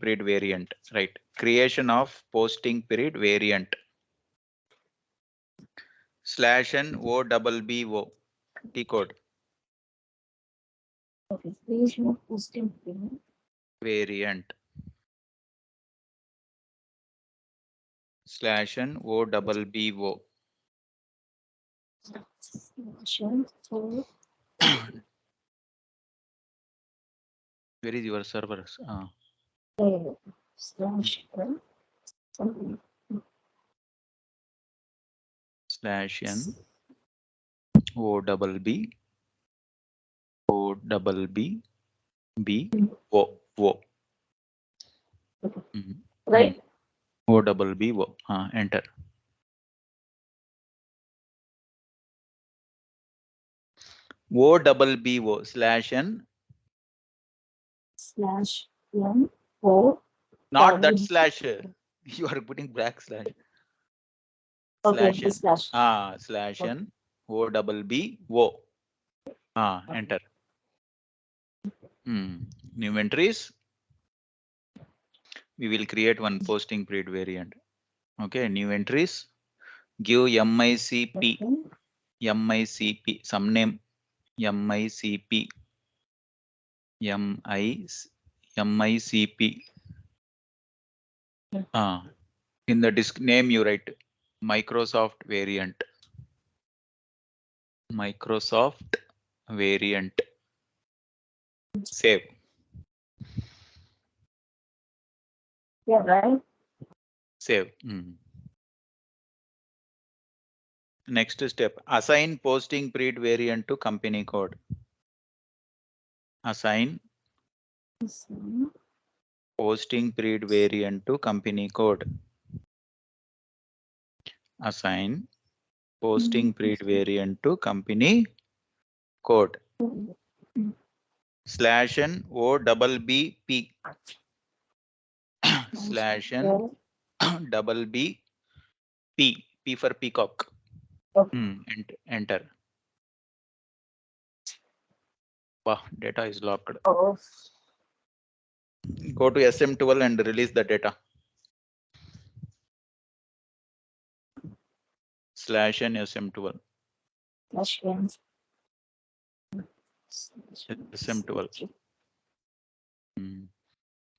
period variant, right? Creation of posting period variant. /n OBBO T code. Okay, creation of posting period. Variant. /n OBBO. Where is your server? /n OBBO. Right. OBBO. Enter. OBBO /n. /n O. Not that slash. You are putting backslash. Okay, /n. /n OBBO. Enter. New entries. We will create one posting period variant. Okay, new entries. Give MICP. MICP. Some name. MICP. MICP. In the disk name you write Microsoft variant. Microsoft variant. Save. Yeah, right. Save. Next step, assign posting period variant to company code. Assign posting period variant to company code. Assign posting period variant to company code. /n OBBP. /n OBBP. P for peacock. Enter. Wow, data is locked. Go to SM12 and release the data. /n SM12. SM12.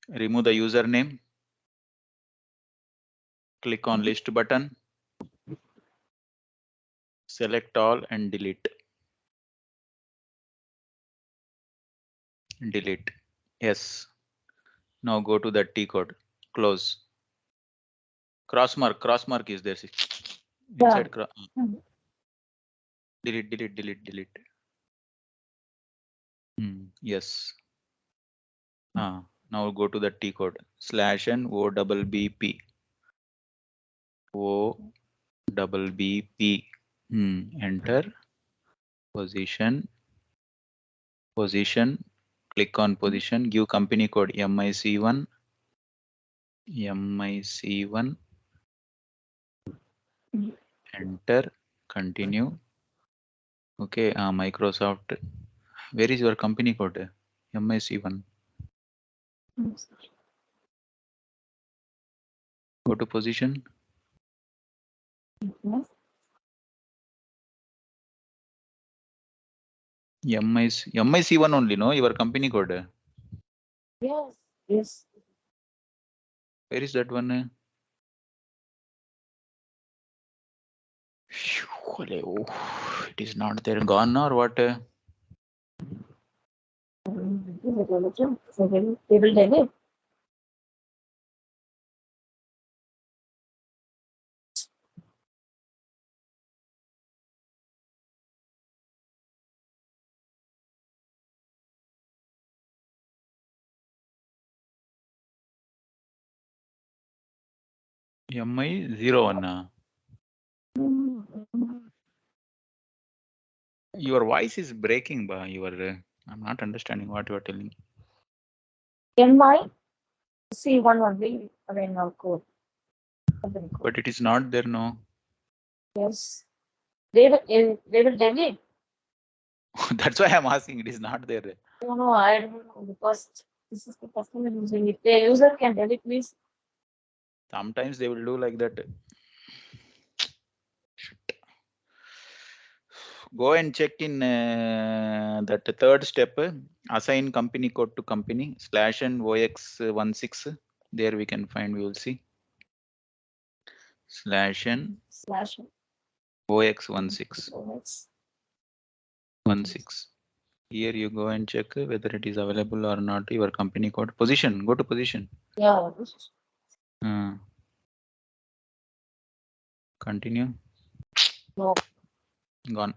Remove the username. Click on list button. Select all and delete. Delete. Yes. Now go to the T code. Close. Cross mark is there. See? Inside. Delete. Yes. Now go to the T code. /n OBBP. OBBP. Enter. Position. Click on position. Give company code MIC1. Enter. Continue. Okay. Microsoft. Where is your company code? MIC1. Go to position. MIC1 only, no? Your company code. Yes. Where is that one? It is not there. Gone or what? Table delete. MI01. Your voice is breaking, ba. I'm not understanding what you are telling. MIC1 only. Code. But it is not there, no. Yes. They will delete. That's why I'm asking. It is not there. No, I don't know because This is the customer using it. The user can delete means. Sometimes they will do like that. Go and check in that third step, assign company code to company /n OX16. There we can find, we will see /n OX16. 16. Here you go and check whether it is available or not. Your company code position. Go to position. Yeah. Continue. No. Gone.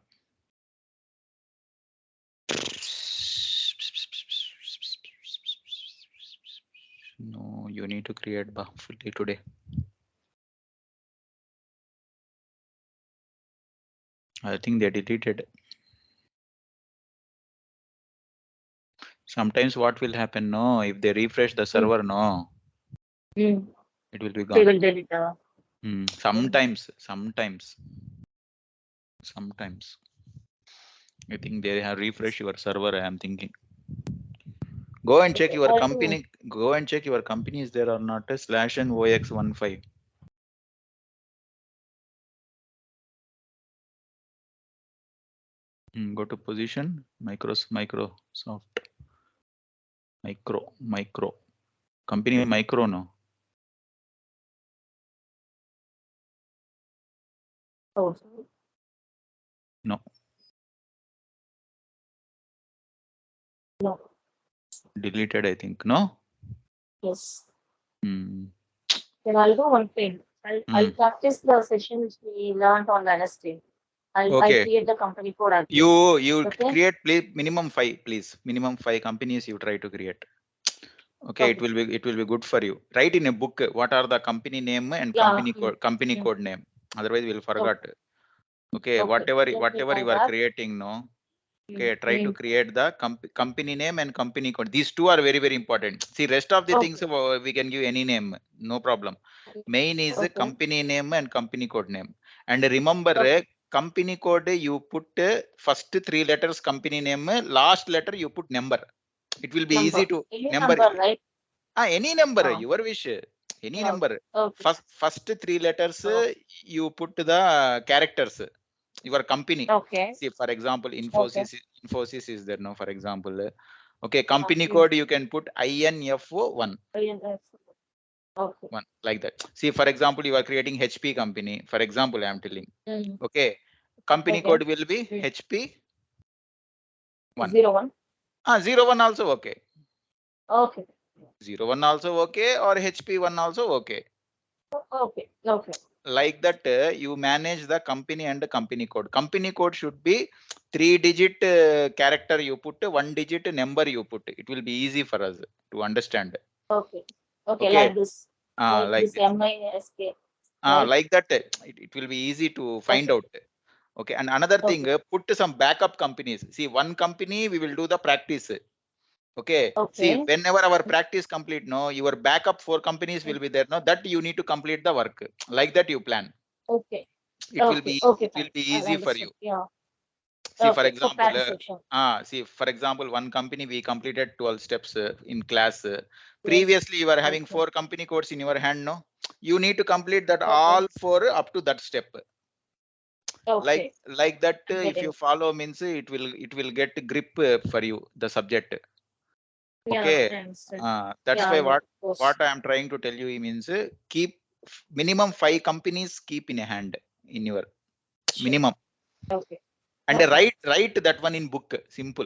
No, you need to create fully today. I think they deleted. Sometimes what will happen? No, if they refresh the server, no, it will be They gone. will delete. Sometimes. I think they have refreshed your server. I am thinking. Go and check your company. Go and check your company is there or not. /n OX15. Go to position. Microsoft. Micro. Company micro, no. Oh. No. No. Deleted, I think. No. Yes. Hmm. Then I'll do one thing. I'll practice the sessions we learned on Wednesday. I'll create the company code as well. You create minimum 5, please. Minimum 5 companies you try to create. Okay, it will be good for you. Write in a book what are the company name and company code name. Otherwise we'll forget. Okay, whatever you are creating, no. Okay, try to create the company name and company code. These two are very, very important. See, rest of the things we can give any name, no problem. Main is the company name and company code name. And remember, company code you put first 3 letters company name, last letter you put number. It will be easy to number. Right? Any number, your wish. Any number. First 3 letters you put the characters. Your company. See, for example, Infosys is there, no, for example. Okay, company code you can put INFO1. One, like that. See, for example, you are creating HP company. For example, I am telling. Okay, company code will be HP 1. 01. 01 also okay. Okay. 01 also okay, or HP1 also okay. Okay. Like that, you manage the company and the company code. Company code should be 3-digit character you put, 1-digit number you put. It will be easy for us to understand. Okay, like this. Like this MISK. Like that, it will be easy to find out. Okay, and another thing, put some backup companies. See, one company we will do the practice. Okay. See, whenever our practice complete, no, your backup 4 companies will be there. No, that you need to complete the work. Like that you plan. Okay. It will be easy for you. Yeah. See, for example, one company we completed 12 steps in class. Previously, you are having 4 company codes in your hand. No, you need to complete that all 4 up to that step. Like that, if you follow means it will get grip for you the subject. Okay, that's why what I am trying to tell you means keep minimum 5 companies keep in a hand in your minimum. And write that one in book. Simple.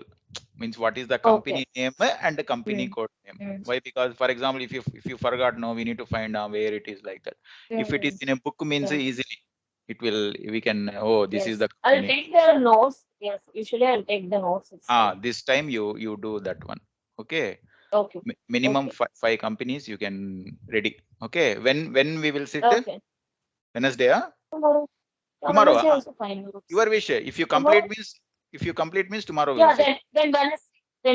Means what is the company name and the company code name. Why? Because for example, if you forgot, no, we need to find out where it is, like that. If it is in a book means easily it will, we can, this is the company. I'll take the notes. Yes, usually I'll take the notes. This time you do that one. Okay. Minimum 5 companies you can ready. Okay. When we will sit? Wednesday. Tomorrow. Also fine. Your wish. If you complete means tomorrow we will sit. Then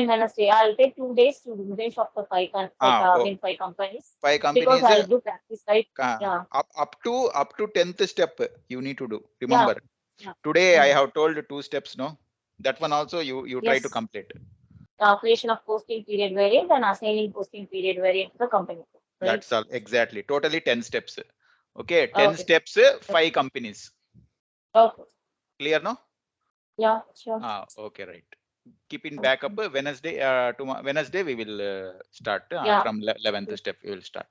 Wednesday. I'll take 2 days to do this of the 5 companies. 5 companies. Because I'll do practice, right? Up to 10th step you need to do. Remember. Today I have told 2 steps, no? That one also you try to complete. creation of posting period variant and assigning posting period variant to the company. Right? That's all. Exactly. Totally 10 steps. Okay. 10 steps, 5 companies. Okay. Clear now? Yeah, sure. Okay, right. Keep in backup Wednesday. Wednesday we will start from 11th step. We will start.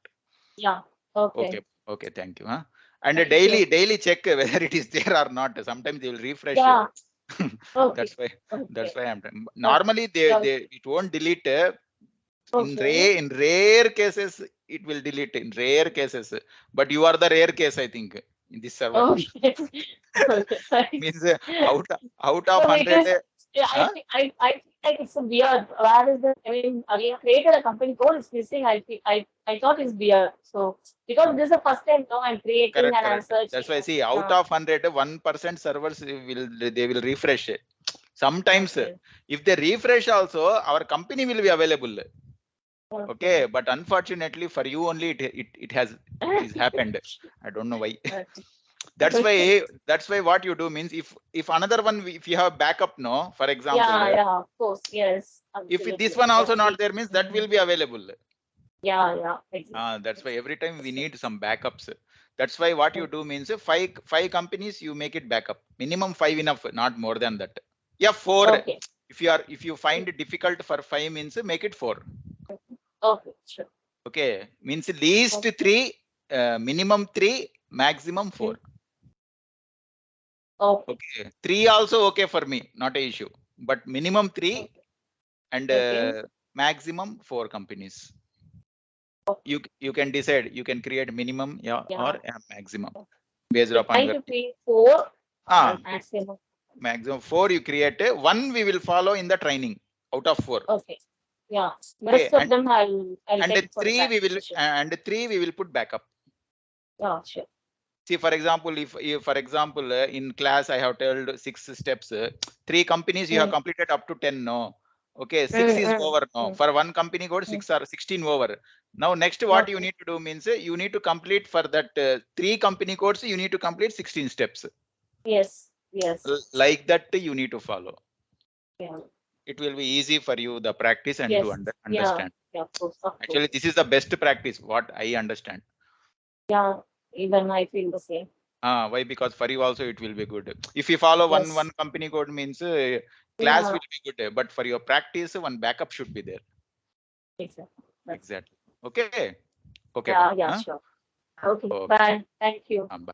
Yeah. Okay. Okay. Thank you. And daily check whether it is there or not. Sometimes they will refresh. Yeah. Okay. That's why I'm normally it won't delete. In rare cases it will delete. In rare cases, but you are the rare case, I think, in this server. Okay. Means out of 100. I think like it's a weird. Where is the? I mean, again, created a company code. It's missing. I thought it's weird. So because this is the first time now I'm creating and I'm searching. That's why I see out of 100, 1% servers will refresh. Sometimes if they refresh also, our company will be available. Okay, but unfortunately for you only it has happened. I don't know why. That's why what you do means if another one, if you have backup, no, for example, of course, yes. If this one also not there means that will be available. Exactly. That's why every time we need some backups. That's why what you do means five companies you make it backup. Minimum 5 enough, not more than that. Yeah, 4. Okay. If you find it difficult for 5 means make it 4. Okay, sure. Okay, means least 3, minimum 3, maximum 4. Okay, 3 also okay for me, not a issue. But minimum 3 and maximum 4 companies. You can decide. You can create minimum or maximum based upon your. 4 maximum 4 you create. 1 we will follow in the training out of 4. Okay. Yeah. Rest of them I'll and take 3 we will put backup. Oh, sure. See, for example, if for example in class I have told 6 steps, 3 companies you have completed up to 10, no. Okay, 6 is over now. For one company code 6 or 16 over. Now next what you need to do means you need to complete for that 3 company codes, you need to complete 16 steps. Yes. Like that you need to follow. Yeah. It will be easy for you the practice and to understand. Yeah, of course. Actually, this is the best practice what I understand. Yeah, even I feel the same. Why? Because for you also it will be good. If you follow one company code means class will be good, but for your practice one backup should be there. Exactly. Okay. Yeah, sure. Okay. Bye. Thank you. Bye.